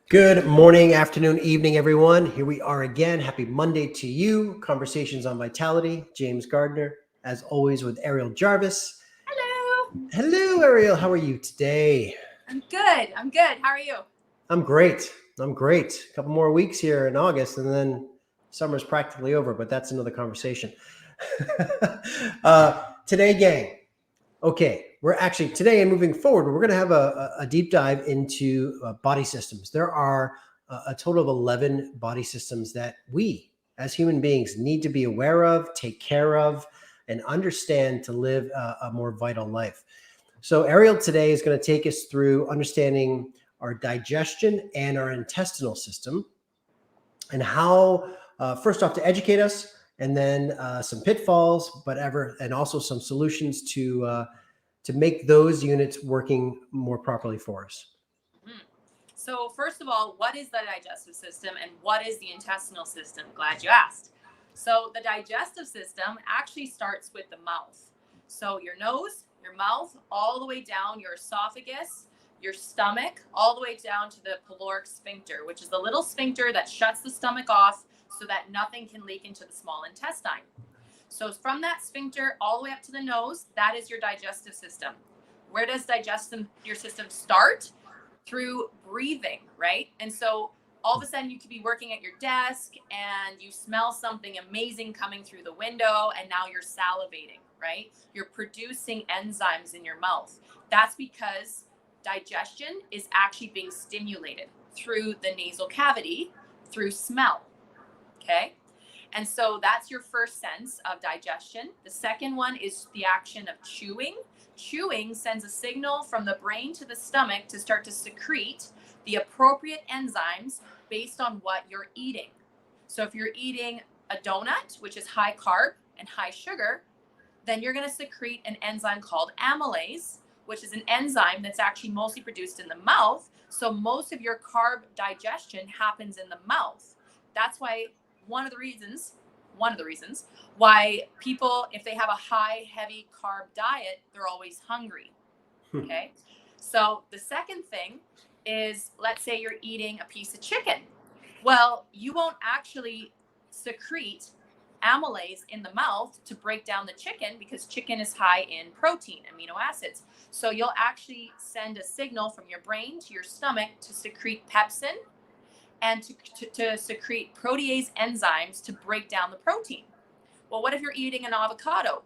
Good morning, afternoon, evening, everyone. Here we are again. Happy Monday to you. Conversations on Vitality. James Gardner, as always, with Ariel Jarvis. Hello. Hello, Ariel. How are you today? I'm good. I'm good. How are you? I'm great. I'm great. A couple more weeks here in August, and then summer's practically over, but that's another conversation. Today, gang. Okay, we're actually today and moving forward, we're going to have a deep dive into body systems. There are a total of 11 body systems that we as human beings need to be aware of, take care of, and understand to live a more vital life. So, Ariel today is going to take us through understanding our digestion and our intestinal system and how, first off, to educate us, and then some pitfalls, and also some solutions to make those units working more properly for us. Mhm. So, first of all, what is the digestive system and what is the intestinal system? Glad you asked. So, the digestive system actually starts with the mouth. So, your nose, your mouth, all the way down your esophagus, your stomach, all the way down to the pyloric sphincter, which is the little sphincter that shuts the stomach off so that nothing can leak into the small intestine. So, from that sphincter all the way up to the nose, that is your digestive system. Where does your system start? Through breathing, right? And so all of a sudden you could be working at your desk and you smell something amazing coming through the window and now you're salivating, right? You're producing enzymes in your mouth. That's because digestion is actually being stimulated through the nasal cavity through smell. Okay? And so that's your first sense of digestion. The second one is the action of chewing. Chewing sends a signal from the brain to the stomach to start to secrete the appropriate enzymes based on what you're eating. So if you're eating a donut, which is high carb and high sugar, then you're going to secrete an enzyme called amylase, which is an enzyme that's actually mostly produced in the mouth. So most of your carb digestion happens in the mouth. That's why one of the reasons why people, if they have a high, heavy carb diet, they're always hungry. Okay. So the second thing is, let's say you're eating a piece of chicken. Well, you won't actually secrete amylase in the mouth to break down the chicken because chicken is high in protein, amino acids. So you'll actually send a signal from your brain to your stomach to secrete pepsin and to secrete protease enzymes to break down the protein. Well, what if you're eating an avocado?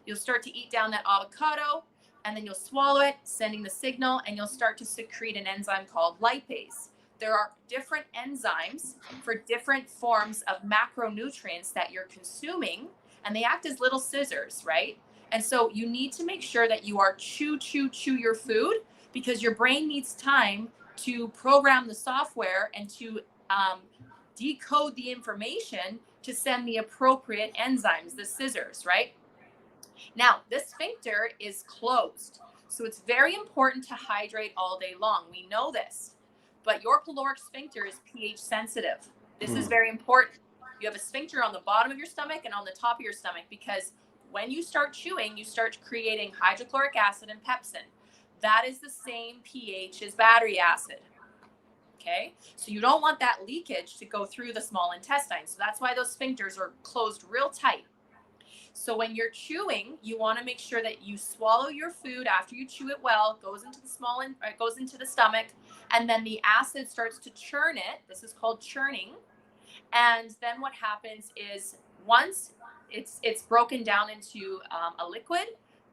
You'll start to eat down that avocado and then you'll swallow it, sending the signal, and you'll start to secrete an enzyme called lipase. There are different enzymes for different forms of macronutrients that you're consuming, and they act as little scissors, right? And so you need to make sure that you are chew your food because your brain needs time to program the software and to decode the information to send the appropriate enzymes, the scissors, right? Now, this sphincter is closed, so it's very important to hydrate all day long. We know this, but your caloric sphincter is pH sensitive. This is very important. You have a sphincter on the bottom of your stomach and on the top of your stomach because when you start chewing, you start creating hydrochloric acid and pepsin. That is the same pH as battery acid. Okay, so you don't want that leakage to go through the small intestine. So that's why those sphincters are closed real tight. So when you're chewing, you want to make sure that you swallow your food after you chew it well, goes into the stomach, and then the acid starts to churn it. This is called churning. And then what happens is once it's broken down into a liquid,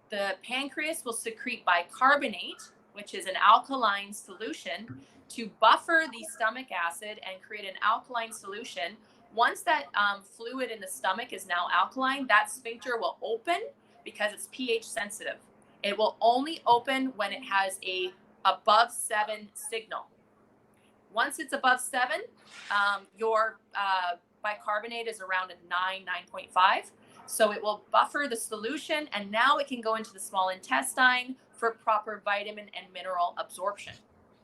the pancreas will secrete bicarbonate, which is an alkaline solution, to buffer the stomach acid and create an alkaline solution. Once that fluid in the stomach is now alkaline, that sphincter will open because it's pH sensitive. It will only open when it has a above 7 signal. Once it's above 7, your bicarbonate is around a 9, 9.5. So it will buffer the solution, and now it can go into the small intestine for proper vitamin and mineral absorption.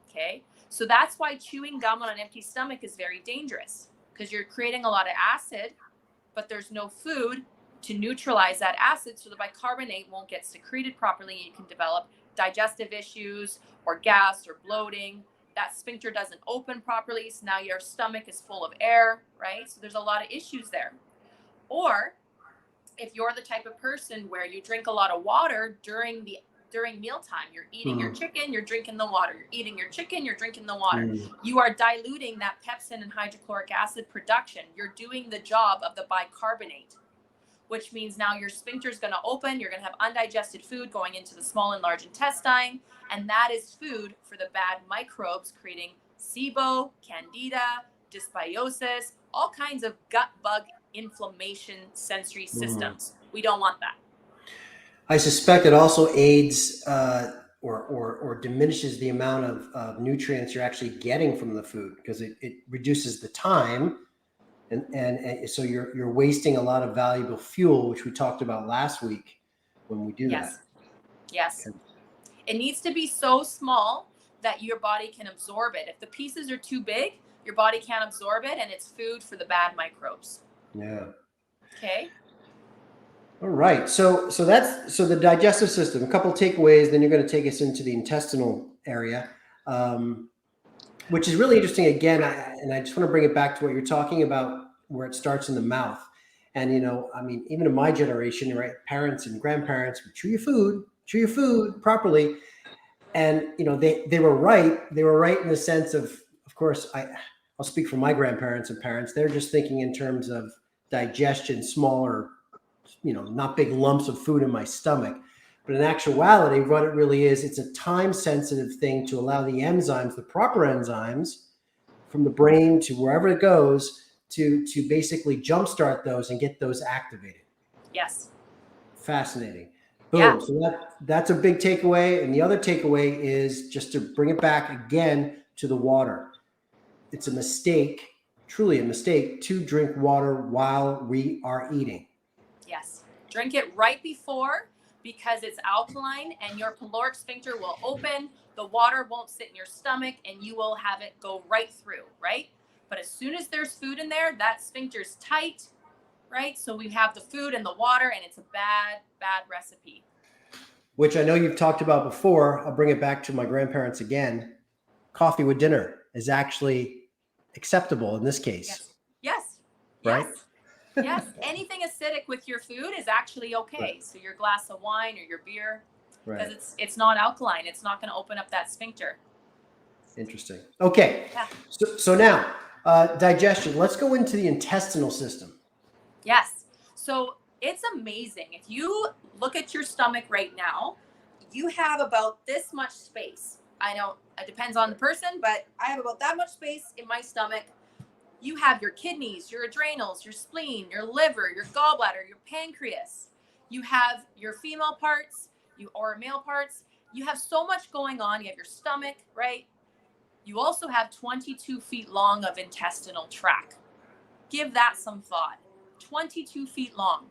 Okay, so that's why chewing gum on an empty stomach is very dangerous because you're creating a lot of acid, but there's no food to neutralize that acid, so the bicarbonate won't get secreted properly and you can develop digestive issues or gas or bloating. that sphincter doesn't open properly. So now your stomach is full of air, right? So there's a lot of issues there. Or if you're the type of person where you drink a lot of water during mealtime, you're eating your chicken, you're drinking the water, you're eating your chicken, you're drinking the water. You are diluting that pepsin and hydrochloric acid production. You're doing the job of the bicarbonate, which means now your sphincter is going to open. You're going to have undigested food going into the small and large intestine. And that is food for the bad microbes, creating SIBO, candida, dysbiosis, all kinds of gut bug inflammation sensory systems. We don't want that. I suspect it also aids or diminishes the amount of nutrients you're actually getting from the food, because it reduces the time, and so you're wasting a lot of valuable fuel, which we talked about last week when we do that. Yes. Okay. It needs to be so small that your body can absorb it. If the pieces are too big, your body can't absorb it, and it's food for the bad microbes. Yeah. Okay. All right. So the digestive system. A couple of takeaways. Then you're going to take us into the intestinal area, which is really interesting. Again, I just want to bring it back to what you're talking about, where it starts in the mouth. And I mean, even in my generation, right? Parents and grandparents would chew your food properly, and they were right. They were right in the sense of course, I'll speak for my grandparents and parents. They're just thinking in terms of digestion, smaller, not big lumps of food in my stomach. But in actuality, what it really is, it's a time-sensitive thing to allow the enzymes, the proper enzymes, from the brain to wherever it goes, to basically jumpstart those and get those activated. Yes. Fascinating. Boom. Yeah. So that's a big takeaway. And the other takeaway is just to bring it back again to the water. It's a mistake, truly a mistake, to drink water while we are eating. Yes. Drink it right before, because it's alkaline and your caloric sphincter will open. The water won't sit in your stomach and you will have it go right through, right? But as soon as there's food in there, that sphincter's tight, right? So we have the food and the water, and it's a bad, bad recipe. Which I know you've talked about before. I'll bring it back to my grandparents again. Coffee with dinner is actually acceptable in this case. Yes. Right? Yes. Anything acidic with your food is actually okay. Right. So your glass of wine or your beer, because it's not alkaline. It's not going to open up that sphincter. Interesting. Okay. Yeah. So now, digestion. Let's go into the intestinal system. Yes. So it's amazing. If you look at your stomach right now, you have about this much space. I know it depends on the person, but I have about that much space in my stomach. You have your kidneys, your adrenals, your spleen, your liver, your gallbladder, your pancreas. You have your female parts, or male parts. You have so much going on. You have your stomach, right? You also have 22 feet long of intestinal tract. Give that some thought. 22 feet long.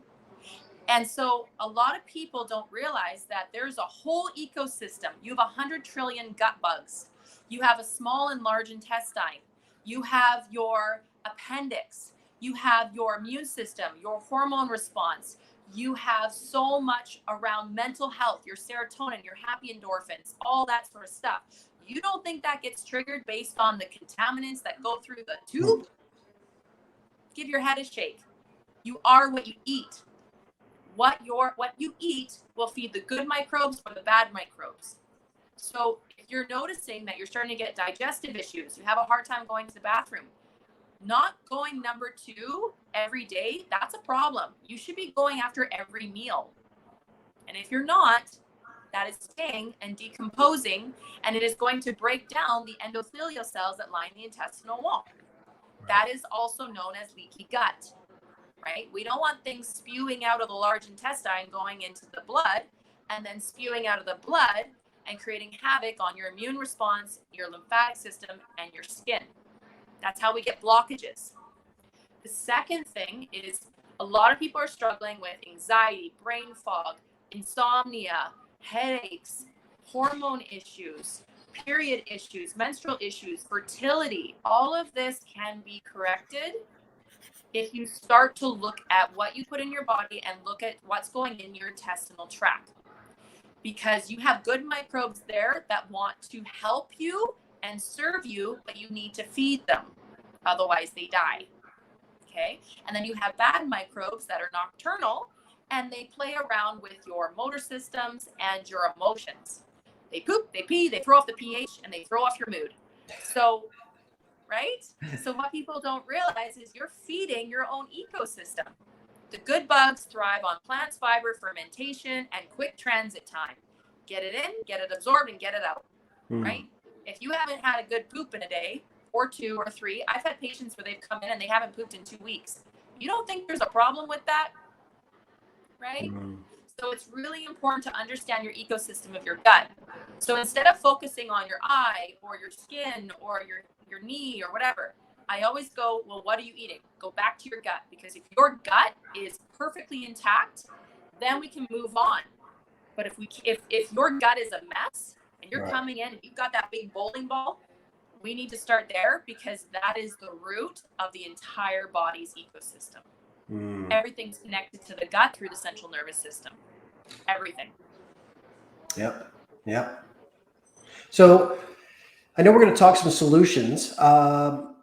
And so a lot of people don't realize that there's a whole ecosystem. You have 100 trillion gut bugs. You have a small and large intestine. You have your appendix. You have your immune system, your hormone response. You have so much around mental health, your serotonin, your happy endorphins, all that sort of stuff. You don't think that gets triggered based on the contaminants that go through the tube? Give your head a shake. You are what you eat. What you eat will feed the good microbes or the bad microbes. So if you're noticing that you're starting to get digestive issues, you have a hard time going to the bathroom, not going number 2 every day, that's a problem. You should be going after every meal. And if you're not, that is staying and decomposing, and it is going to break down the endothelial cells that line the intestinal wall. That is also known as leaky gut. Right? We don't want things spewing out of the large intestine going into the blood, and then spewing out of the blood and creating havoc on your immune response, your lymphatic system, and your skin. That's how we get blockages. The second thing is a lot of people are struggling with anxiety, brain fog, insomnia, headaches, hormone issues, period issues, menstrual issues, fertility. All of this can be corrected if you start to look at what you put in your body and look at what's going in your intestinal tract. Because you have good microbes there that want to help you and serve you, but you need to feed them. Otherwise, they die. Okay. And then you have bad microbes that are nocturnal, and they play around with your motor systems and your emotions. They poop, they pee, they throw off the pH, and they throw off your mood. So, right? So what people don't realize is you're feeding your own ecosystem. The good bugs thrive on plants, fiber, fermentation, and quick transit time. Get it in, get it absorbed, and get it out, right? If you haven't had a good poop in a day, or 2 or 3, I've had patients where they've come in and they haven't pooped in 2 weeks. You don't think there's a problem with that, right? So it's really important to understand your ecosystem of your gut. So instead of focusing on your eye or your skin or your knee or whatever, I always go, well, what are you eating? Go back to your gut, because if your gut is perfectly intact, then we can move on. But if your gut is a mess and you're coming in and you've got that big bowling ball, we need to start there, because that is the root of the entire body's ecosystem. Everything's connected to the gut through the central nervous system. Everything. Yep. So I know we're going to talk some solutions. The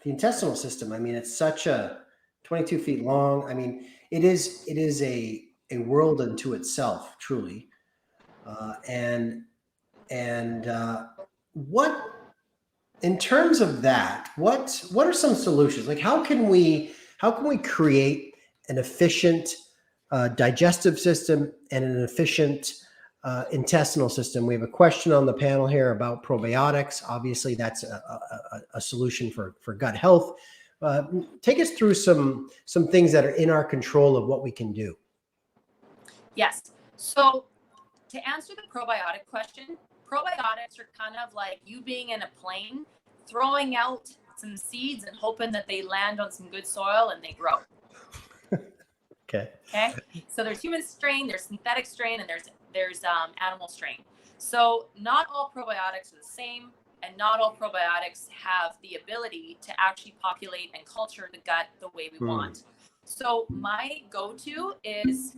intestinal system. I mean, it's such a 22 feet long. I mean, it is a world unto itself, truly. What, in terms of that, what are some solutions? Like, how can we create an efficient digestive system and an efficient intestinal system? We have a question on the panel here about probiotics. Obviously, that's a solution for gut health. Take us through some things that are in our control of what we can do. Yes. So to answer the probiotic question, probiotics are kind of like you being in a plane, throwing out some seeds and hoping that they land on some good soil and they grow. Okay. So there's human strain, there's synthetic strain, and there's animal strain. So not all probiotics are the same, and not all probiotics have the ability to actually populate and culture the gut the way we want. So my go-to is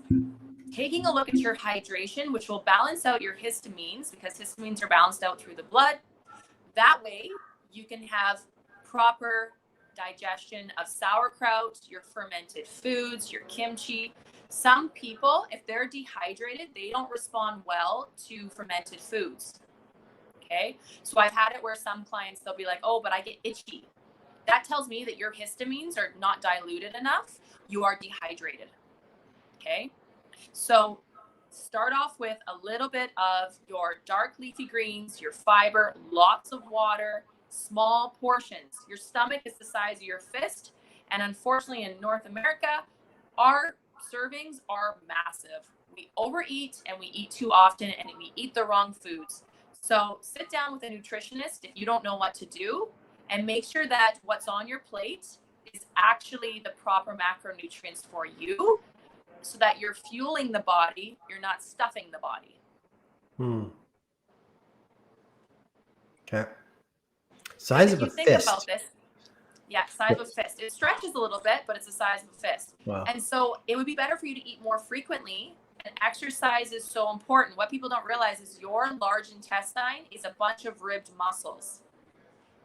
taking a look at your hydration, which will balance out your histamines, because histamines are balanced out through the blood. That way you can have proper digestion of sauerkraut, your fermented foods, your kimchi. Some people, if they're dehydrated, they don't respond well to fermented foods. Okay. So I've had it where some clients, they'll be like, oh, but I get itchy. That tells me that your histamines are not diluted enough. You are dehydrated. Okay. So start off with a little bit of your dark leafy greens, your fiber, lots of water, small portions. Your stomach is the size of your fist. And unfortunately, in North America, our servings are massive. We overeat and we eat too often, and we eat the wrong foods. So sit down with a nutritionist if you don't know what to do, and make sure that what's on your plate is actually the proper macronutrients for you, so that you're fueling the body, you're not stuffing the body. Okay. Size of a fist. Think about this. Yeah, size of a fist. It stretches a little bit, but it's the size of a fist. Wow. And so it would be better for you to eat more frequently. And exercise is so important. What people don't realize is your large intestine is a bunch of ribbed muscles.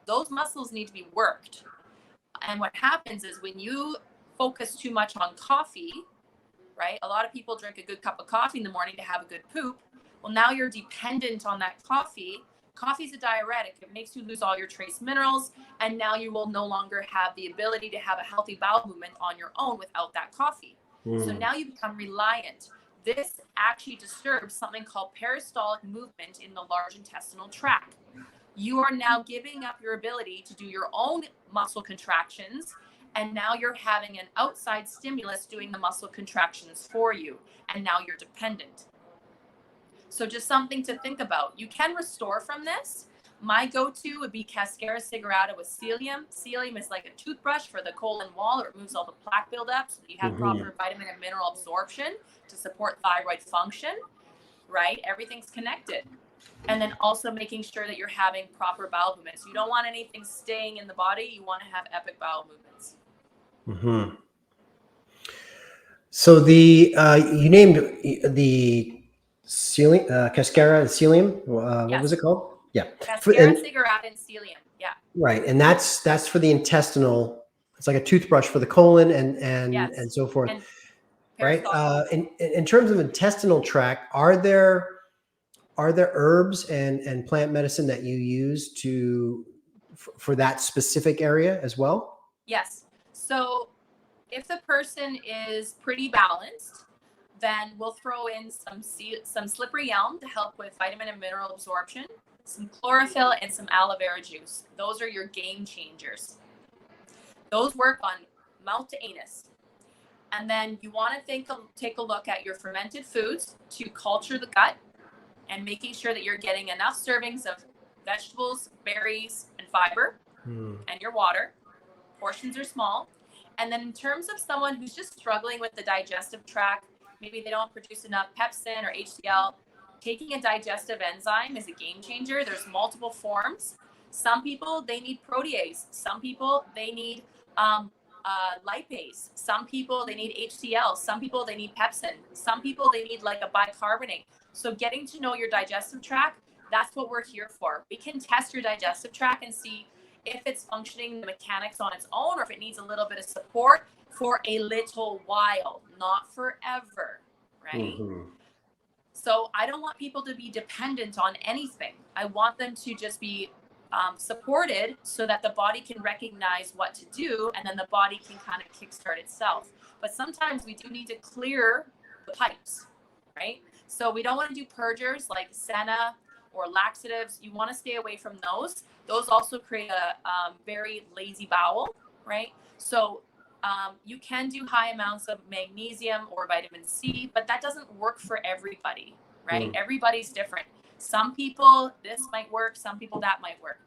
Those muscles need to be worked. And what happens is when you focus too much on coffee, right? A lot of people drink a good cup of coffee in the morning to have a good poop. Well, now you're dependent on that coffee. Coffee is a diuretic. It makes you lose all your trace minerals. And now you will no longer have the ability to have a healthy bowel movement on your own without that coffee. So now you become reliant. This actually disturbs something called peristaltic movement in the large intestinal tract. You are now giving up your ability to do your own muscle contractions, and now you're having an outside stimulus doing the muscle contractions for you, and now you're dependent. So just something to think about. You can restore from this. My go-to would be Cascara Cigarata with psyllium. Psyllium is like a toothbrush for the colon wall. It removes all the plaque buildup so that you have proper vitamin and mineral absorption to support thyroid function, right? Everything's connected. And then also making sure that you're having proper bowel movements. You don't want anything staying in the body. You want to have epic bowel movements. So you named the Cascara and celium. What was Yes. it called? Yeah. Cascara, cigarette, and celium. Yeah. Right, and that's for the intestinal. It's like a toothbrush for the colon and Yes. so forth. And Right. peristaltic. In terms of intestinal tract, are there herbs and plant medicine that you use for that specific area as well? Yes. So if the person is pretty balanced, then we'll throw in some slippery elm to help with vitamin and mineral absorption, some chlorophyll, and some aloe vera juice. Those are your game changers. Those work on mouth to anus. And then you want to take a look at your fermented foods to culture the gut and making sure that you're getting enough servings of vegetables, berries, and fiber, and your water. Portions are small. And then in terms of someone who's just struggling with the digestive tract, maybe they don't produce enough pepsin or HCl, taking a digestive enzyme is a game changer. There's multiple forms. Some people, they need protease. Some people, they need lipase. Some people, they need HCl. Some people, they need pepsin. Some people, they need like a bicarbonate. So getting to know your digestive tract, that's what we're here for. We can test your digestive tract and see if it's functioning the mechanics on its own or if it needs a little bit of support for a little while, not forever, right? Mm-hmm. So I don't want people to be dependent on anything. I want them to just be supported so that the body can recognize what to do and then the body can kind of kickstart itself. But sometimes we do need to clear the pipes, right? So we don't want to do purgers like senna or laxatives. You want to stay away from those. Those also create a very lazy bowel, right? So you can do high amounts of magnesium or vitamin C, but that doesn't work for everybody, right? Everybody's different. Some people, this might work. Some people, that might work.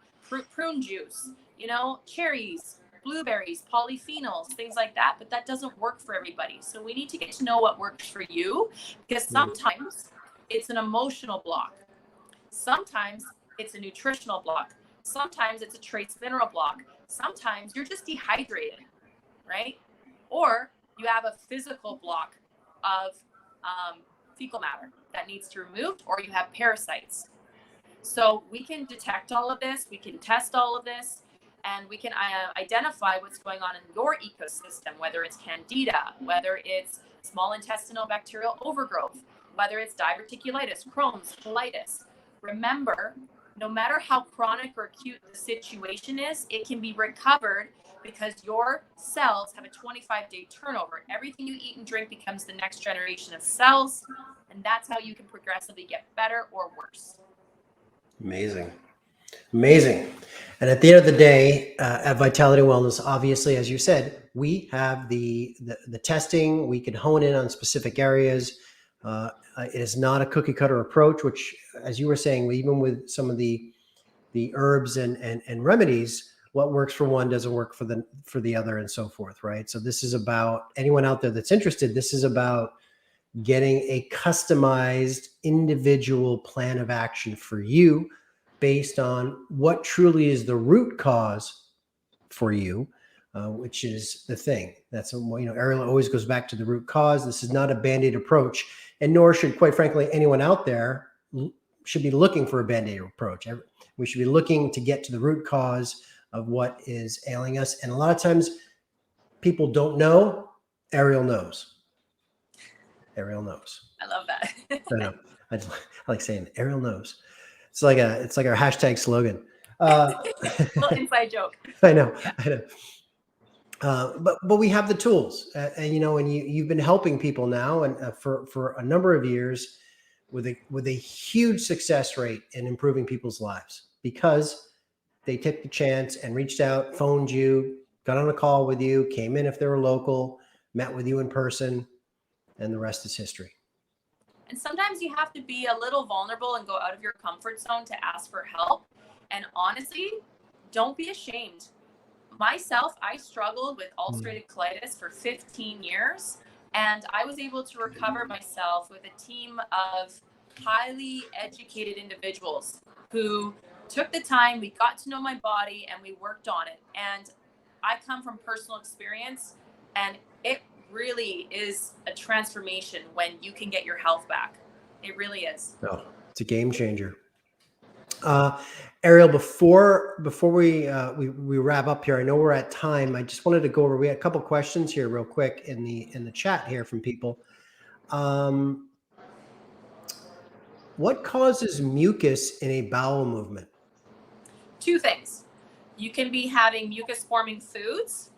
Prune juice, cherries, blueberries, polyphenols, things like that. But that doesn't work for everybody. So we need to get to know what works for you, because sometimes it's an emotional block. Sometimes it's a nutritional block. Sometimes it's a trace mineral block. Sometimes you're just dehydrated, right? Or you have a physical block of fecal matter that needs to be removed, or you have parasites. So we can detect all of this, we can test all of this, and we can identify what's going on in your ecosystem, whether it's candida, whether it's small intestinal bacterial overgrowth, whether it's diverticulitis, Crohn's, colitis. Remember, no matter how chronic or acute the situation is, it can be recovered because your cells have a 25-day turnover. Everything you eat and drink becomes the next generation of cells, and that's how you can progressively get better or worse. Amazing. And at the end of the day, at Vitality Wellness, obviously, as you said, we have the testing. We can hone in on specific areas. It is not a cookie cutter approach, which, as you were saying, even with some of the herbs and remedies, what works for one doesn't work for the other, and so forth, right? So this is about anyone out there that's interested. This is about getting a customized individual plan of action for you based on what truly is the root cause for you, which is the thing. That's, Ariel always goes back to the root cause. This is not a Band-Aid approach, and nor should, quite frankly, anyone out there should be looking for a Band-Aid approach. We should be looking to get to the root cause of what is ailing us. And a lot of times people don't know. Ariel knows. Ariel knows. I love that. I know. I like saying Ariel knows. It's like our hashtag slogan. Little inside joke. I know. Yeah. I know. But we have the tools, and you've been helping people now, and for a number of years, with a huge success rate in improving people's lives because they took the chance and reached out, phoned you, got on a call with you, came in if they were local, met with you in person, and the rest is history. And sometimes you have to be a little vulnerable and go out of your comfort zone to ask for help. And honestly, don't be ashamed. Myself, I struggled with ulcerative colitis for 15 years, and I was able to recover myself with a team of highly educated individuals who took the time, we got to know my body, and we worked on it. And I come from personal experience, and it really is a transformation when you can get your health back. It really is. No, it's a game changer. Ariel, before we wrap up here, I know we're at time. I just wanted to go over. We had a couple questions here, real quick, in the chat here from people. What causes mucus in a bowel movement? Two things. You can be having mucus forming foods.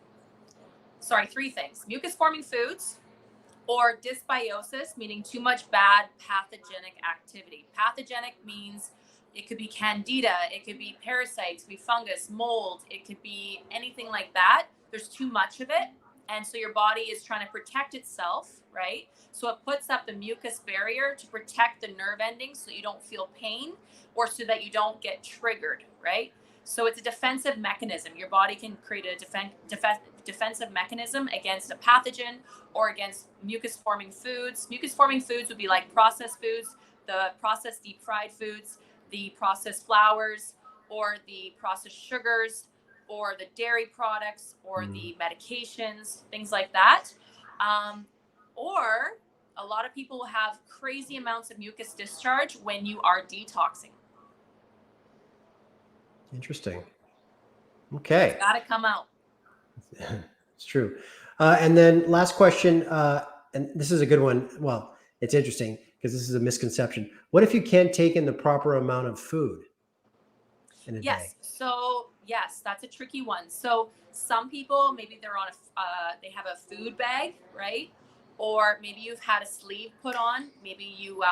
Sorry, three things. Mucus forming foods, or dysbiosis, meaning too much bad pathogenic activity. Pathogenic means it could be candida, it could be parasites, it could be fungus, mold, it could be anything like that. There's too much of it. And so your body is trying to protect itself, right? So it puts up the mucus barrier to protect the nerve endings so that you don't feel pain or so that you don't get triggered, right? So it's a defensive mechanism. Your body can create a defensive mechanism against a pathogen or against mucus forming foods. Mucus forming foods would be like processed foods, the processed deep fried foods, the processed flours, or the processed sugars, or the dairy products, or the medications, things like that. Or a lot of people have crazy amounts of mucus discharge when you are detoxing. Interesting. Okay. It's got to come out. It's true. And then last question, and this is a good one. Well, it's interesting because this is a misconception. What if you can't take in the proper amount of food in a day? So yes, that's a tricky one. So some people, maybe they're on they have a food bag, right? Or maybe you've had a sleeve put on. Maybe you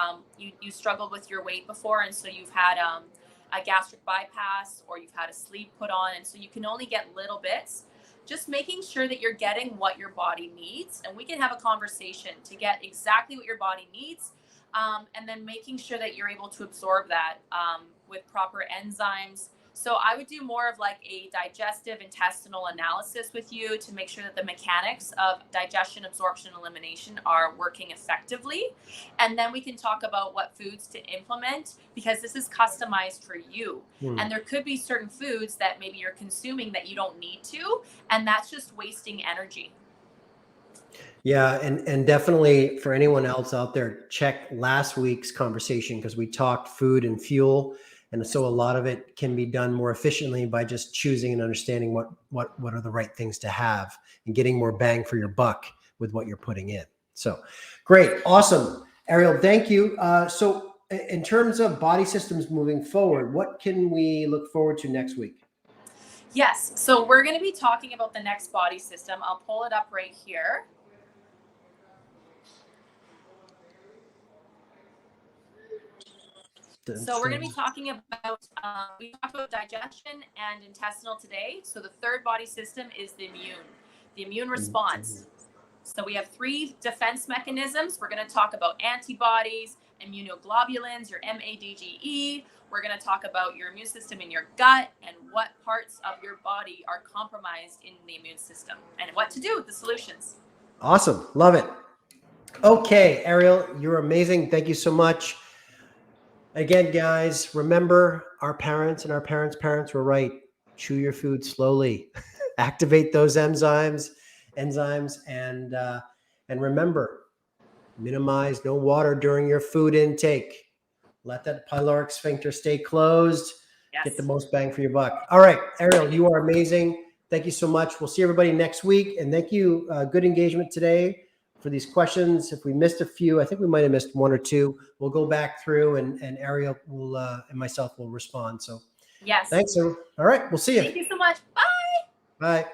struggled with your weight before, and so you've had a gastric bypass, or you've had a sleeve put on, and so you can only get little bits. Just making sure that you're getting what your body needs, and we can have a conversation to get exactly what your body needs, and then making sure that you're able to absorb that with proper enzymes. So I would do more of like a digestive intestinal analysis with you to make sure that the mechanics of digestion, absorption, elimination are working effectively. And then we can talk about what foods to implement, because this is customized for you. And there could be certain foods that maybe you're consuming that you don't need to, and that's just wasting energy. Yeah, and definitely for anyone else out there, check last week's conversation because we talked food and fuel. And so a lot of it can be done more efficiently by just choosing and understanding what are the right things to have and getting more bang for your buck with what you're putting in. So great. Awesome. Ariel, thank you. So in terms of body systems moving forward, what can we look forward to next week? Yes. So we're going to be talking about the next body system. I'll pull it up right here. So we're going to be talking about, we talked about digestion and intestinal today. So the third body system is the immune response. So we have three defense mechanisms. We're going to talk about antibodies, immunoglobulins, your MADGE. We're going to talk about your immune system in your gut and what parts of your body are compromised in the immune system and what to do with the solutions. Awesome. Love it. Okay, Ariel, you're amazing. Thank you so much. Again, guys, remember our parents and our parents' parents were right. Chew your food slowly, activate those enzymes, and remember, minimize no water during your food intake. Let that pyloric sphincter stay closed. Yes. Get the most bang for your buck. All right, Ariel, you are amazing. Thank you so much. We'll see everybody next week, and thank you. Good engagement today for these questions. If we missed a few, I think we might have missed one or two. We'll go back through and Ariel will and myself will respond. So yes. Thanks. All right. We'll see you. Thank you so much. Bye. Bye.